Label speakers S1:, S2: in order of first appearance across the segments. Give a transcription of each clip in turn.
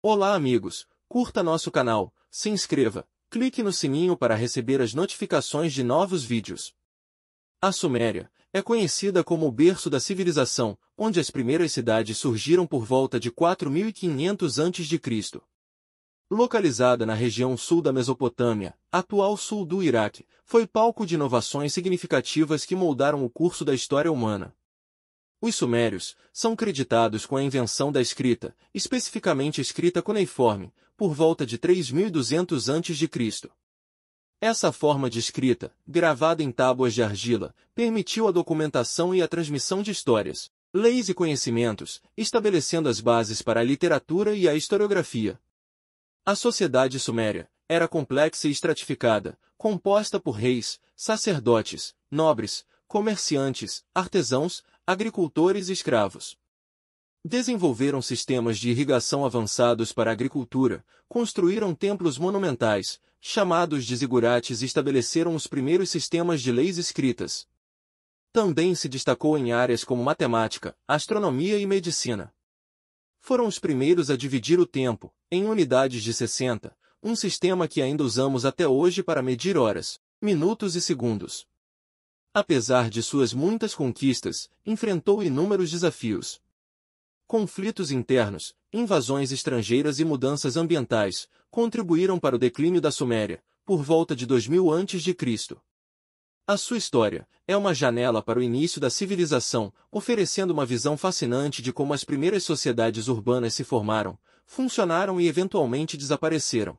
S1: Olá amigos, curta nosso canal, se inscreva, clique no sininho para receber as notificações de novos vídeos. A Suméria é conhecida como o berço da civilização, onde as primeiras cidades surgiram por volta de 4500 a.C. Localizada na região sul da Mesopotâmia, atual sul do Iraque, foi palco de inovações significativas que moldaram o curso da história humana. Os sumérios são creditados com a invenção da escrita, especificamente escrita cuneiforme, por volta de 3200 a.C. Essa forma de escrita, gravada em tábuas de argila, permitiu a documentação e a transmissão de histórias, leis e conhecimentos, estabelecendo as bases para a literatura e a historiografia. A sociedade suméria era complexa e estratificada, composta por reis, sacerdotes, nobres, comerciantes, artesãos, agricultores e escravos. Desenvolveram sistemas de irrigação avançados para a agricultura, construíram templos monumentais, chamados de zigurates, e estabeleceram os primeiros sistemas de leis escritas. Também se destacou em áreas como matemática, astronomia e medicina. Foram os primeiros a dividir o tempo, em unidades de 60, um sistema que ainda usamos até hoje para medir horas, minutos e segundos. Apesar de suas muitas conquistas, enfrentou inúmeros desafios. Conflitos internos, invasões estrangeiras e mudanças ambientais contribuíram para o declínio da Suméria, por volta de 2000 a.C. A sua história é uma janela para o início da civilização, oferecendo uma visão fascinante de como as primeiras sociedades urbanas se formaram, funcionaram e eventualmente desapareceram.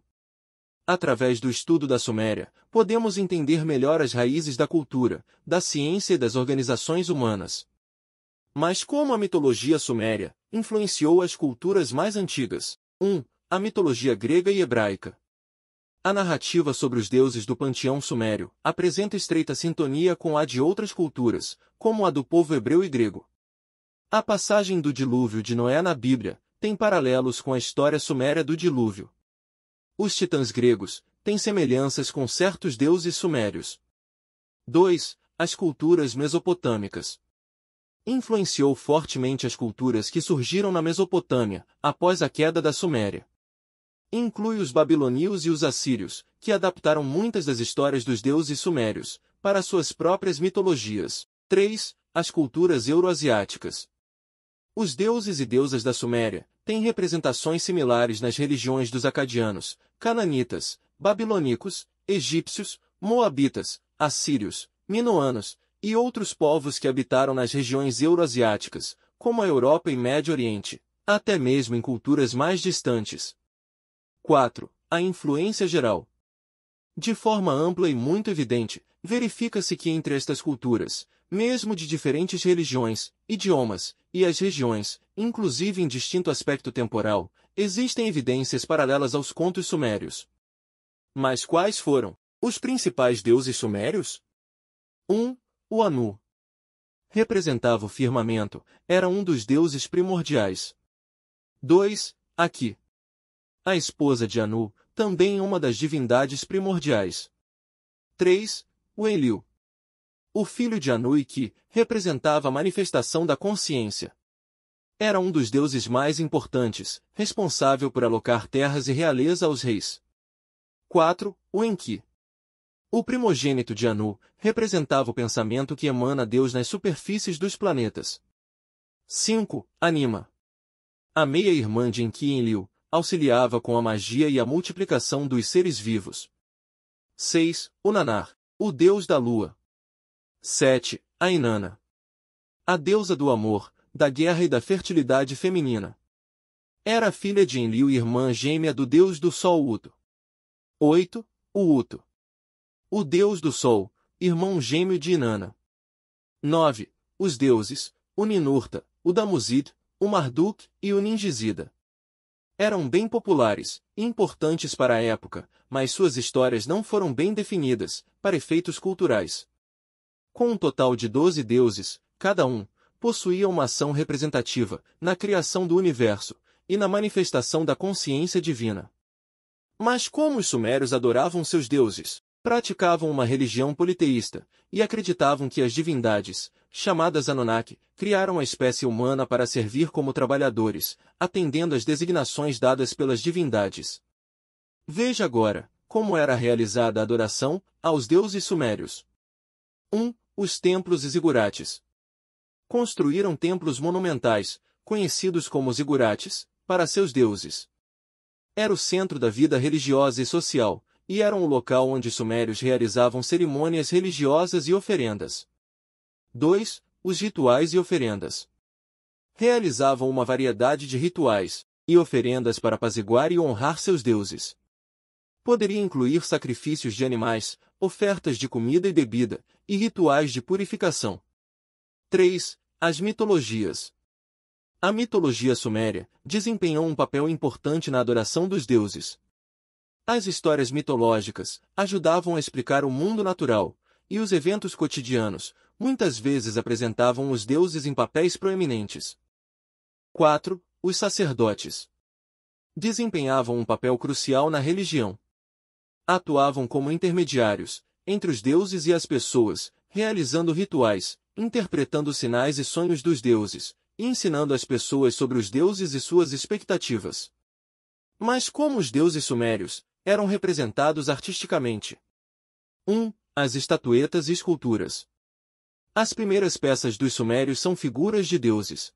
S1: Através do estudo da Suméria, podemos entender melhor as raízes da cultura, da ciência e das organizações humanas. Mas como a mitologia suméria influenciou as culturas mais antigas? 1. A mitologia grega e hebraica. A narrativa sobre os deuses do panteão sumério apresenta estreita sintonia com a de outras culturas, como a do povo hebreu e grego. A passagem do dilúvio de Noé na Bíblia tem paralelos com a história suméria do dilúvio. Os titãs gregos têm semelhanças com certos deuses sumérios. 2. As culturas mesopotâmicas. Influenciou fortemente as culturas que surgiram na Mesopotâmia, após a queda da Suméria. Inclui os babilônios e os assírios, que adaptaram muitas das histórias dos deuses sumérios para suas próprias mitologias. 3. As culturas euroasiáticas. Os deuses e deusas da Suméria têm representações similares nas religiões dos acadianos, cananitas, babilônicos, egípcios, moabitas, assírios, minoanos e outros povos que habitaram nas regiões euroasiáticas, como a Europa e Médio Oriente, até mesmo em culturas mais distantes. 4. A influência geral. De forma ampla e muito evidente, verifica-se que entre estas culturas, mesmo de diferentes religiões, idiomas, e as regiões, inclusive em distinto aspecto temporal, existem evidências paralelas aos contos sumérios. Mas quais foram os principais deuses sumérios? 1. O Anu. Representava o firmamento, era um dos deuses primordiais. 2. Aki. A esposa de Anu, também uma das divindades primordiais. 3. O Enlil. O filho de Anu e que representava a manifestação da consciência. Era um dos deuses mais importantes, responsável por alocar terras e realeza aos reis. 4. O Enki. O primogênito de Anu representava o pensamento que emana Deus nas superfícies dos planetas. 5. Anima. A meia-irmã de Enki e Enlil auxiliava com a magia e a multiplicação dos seres vivos. 6. O Nanar, o deus da lua. 7. A Inanna. A deusa do amor, da guerra e da fertilidade feminina. Era filha de Enlil e irmã gêmea do deus do sol Uto. 8. O Uto. O deus do sol, irmão gêmeo de Inanna. 9. Os deuses, o Ninurta, o Damuzid, o Marduk e o Ningizida. Eram bem populares, importantes para a época, mas suas histórias não foram bem definidas, para efeitos culturais. Com um total de 12 deuses, cada um possuía uma ação representativa na criação do universo e na manifestação da consciência divina. Mas como os sumérios adoravam seus deuses? Praticavam uma religião politeísta, e acreditavam que as divindades, chamadas Anunnaki, criaram a espécie humana para servir como trabalhadores, atendendo às designações dadas pelas divindades. Veja agora como era realizada a adoração aos deuses sumérios. 1. Os templos zigurates. Construíram templos monumentais, conhecidos como zigurates, para seus deuses. Era o centro da vida religiosa e social, e eram o local onde os sumérios realizavam cerimônias religiosas e oferendas. 2. Os rituais e oferendas. Realizavam uma variedade de rituais e oferendas para apaziguar e honrar seus deuses. Poderia incluir sacrifícios de animais, ofertas de comida e bebida, e rituais de purificação. 3. As mitologias. A mitologia suméria desempenhou um papel importante na adoração dos deuses. As histórias mitológicas ajudavam a explicar o mundo natural, e os eventos cotidianos muitas vezes apresentavam os deuses em papéis proeminentes. 4. Os sacerdotes. Desempenhavam um papel crucial na religião. Atuavam como intermediários entre os deuses e as pessoas, realizando rituais, interpretando sinais e sonhos dos deuses, e ensinando as pessoas sobre os deuses e suas expectativas. Mas como os deuses sumérios eram representados artisticamente? 1. As estatuetas e esculturas. As primeiras peças dos sumérios são figuras de deuses.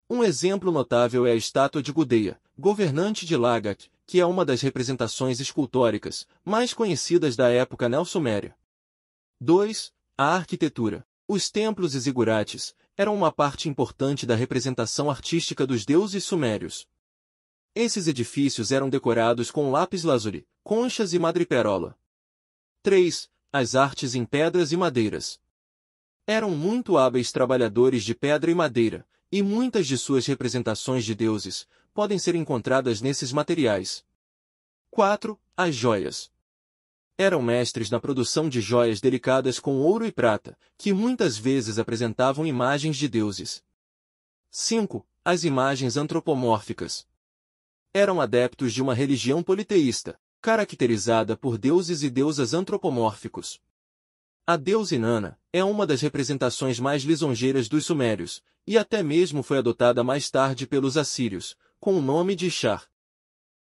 S1: Um exemplo notável é a estátua de Gudea, governante de Lagat, que é uma das representações escultóricas mais conhecidas da época neo-suméria. 2. A arquitetura. Os templos e zigurates eram uma parte importante da representação artística dos deuses sumérios. Esses edifícios eram decorados com lápis-lazuli, conchas e madreperola. 3. As artes em pedras e madeiras. Eram muito hábeis trabalhadores de pedra e madeira, e muitas de suas representações de deuses podem ser encontradas nesses materiais. 4. As joias. Eram mestres na produção de joias delicadas com ouro e prata, que muitas vezes apresentavam imagens de deuses. 5. As imagens antropomórficas. Eram adeptos de uma religião politeísta, caracterizada por deuses e deusas antropomórficos. A deusa Inanna é uma das representações mais lisonjeiras dos sumérios, e até mesmo foi adotada mais tarde pelos assírios, com o nome de Ishtar.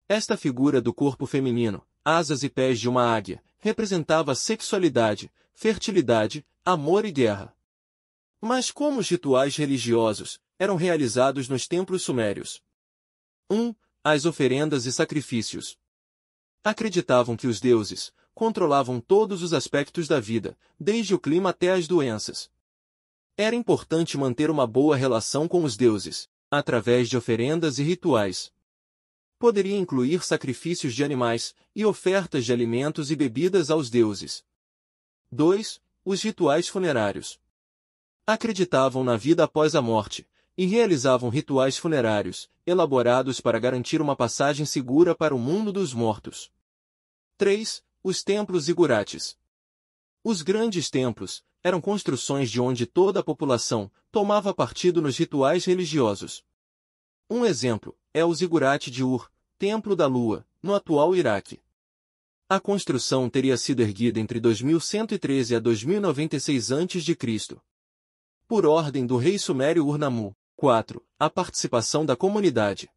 S1: Esta figura do corpo feminino, asas e pés de uma águia, representava sexualidade, fertilidade, amor e guerra. Mas como os rituais religiosos eram realizados nos templos sumérios? 1. As oferendas e sacrifícios. Acreditavam que os deuses controlavam todos os aspectos da vida, desde o clima até as doenças. Era importante manter uma boa relação com os deuses, através de oferendas e rituais. Poderia incluir sacrifícios de animais e ofertas de alimentos e bebidas aos deuses. 2. Os rituais funerários. Acreditavam na vida após a morte, e realizavam rituais funerários, elaborados para garantir uma passagem segura para o mundo dos mortos. 3. Os templos zigurates. Os grandes templos eram construções de onde toda a população tomava partido nos rituais religiosos. Um exemplo é o zigurate de Ur, Templo da Lua, no atual Iraque. A construção teria sido erguida entre 2113 a 2096 a.C. Por ordem do rei sumério Ur-Nammu. 4. A participação da comunidade.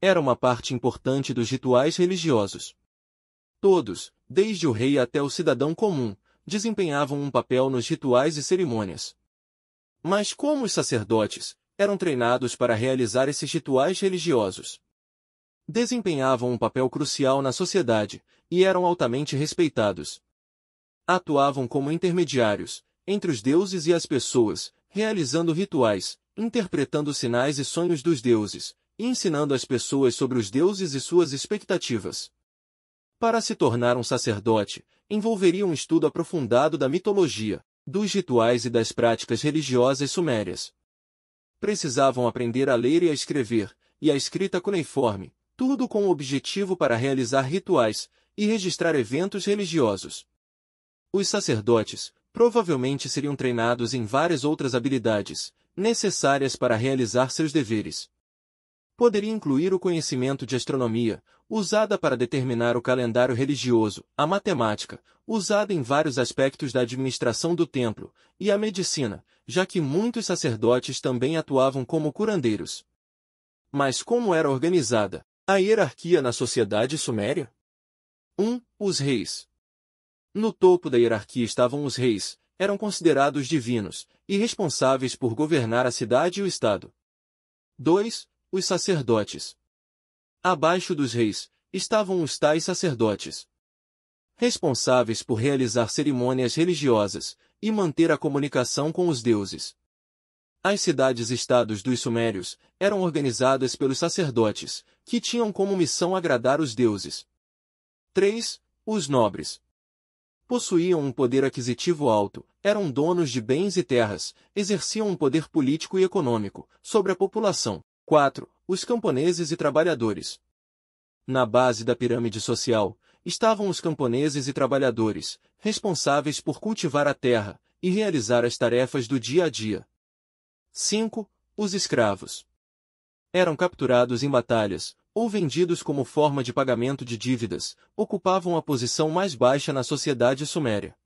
S1: Era uma parte importante dos rituais religiosos. Todos, desde o rei até o cidadão comum, desempenhavam um papel nos rituais e cerimônias. Mas como os sacerdotes eram treinados para realizar esses rituais religiosos? Desempenhavam um papel crucial na sociedade, e eram altamente respeitados. Atuavam como intermediários entre os deuses e as pessoas, realizando rituais, interpretando sinais e sonhos dos deuses, e ensinando as pessoas sobre os deuses e suas expectativas. Para se tornar um sacerdote, envolveria um estudo aprofundado da mitologia, dos rituais e das práticas religiosas sumérias. Precisavam aprender a ler e a escrever, e a escrita cuneiforme, tudo com o objetivo para realizar rituais e registrar eventos religiosos. Os sacerdotes provavelmente seriam treinados em várias outras habilidades, necessárias para realizar seus deveres. poderia incluir o conhecimento de astronomia, usada para determinar o calendário religioso, a matemática, usada em vários aspectos da administração do templo, e a medicina, já que muitos sacerdotes também atuavam como curandeiros. Mas como era organizada a hierarquia na sociedade suméria? 1. Os reis. No topo da hierarquia estavam os reis, eram considerados divinos, e responsáveis por governar a cidade e o estado. 2. Os sacerdotes. Abaixo dos reis, estavam os tais sacerdotes, responsáveis por realizar cerimônias religiosas e manter a comunicação com os deuses. As cidades-estados dos sumérios eram organizadas pelos sacerdotes, que tinham como missão agradar os deuses. 3. Os nobres. Possuíam um poder aquisitivo alto, eram donos de bens e terras, exerciam um poder político e econômico sobre a população. 4. Os camponeses e trabalhadores. Na base da pirâmide social, estavam os camponeses e trabalhadores, responsáveis por cultivar a terra e realizar as tarefas do dia a dia. 5. Os escravos. Eram capturados em batalhas, ou vendidos como forma de pagamento de dívidas, ocupavam a posição mais baixa na sociedade suméria.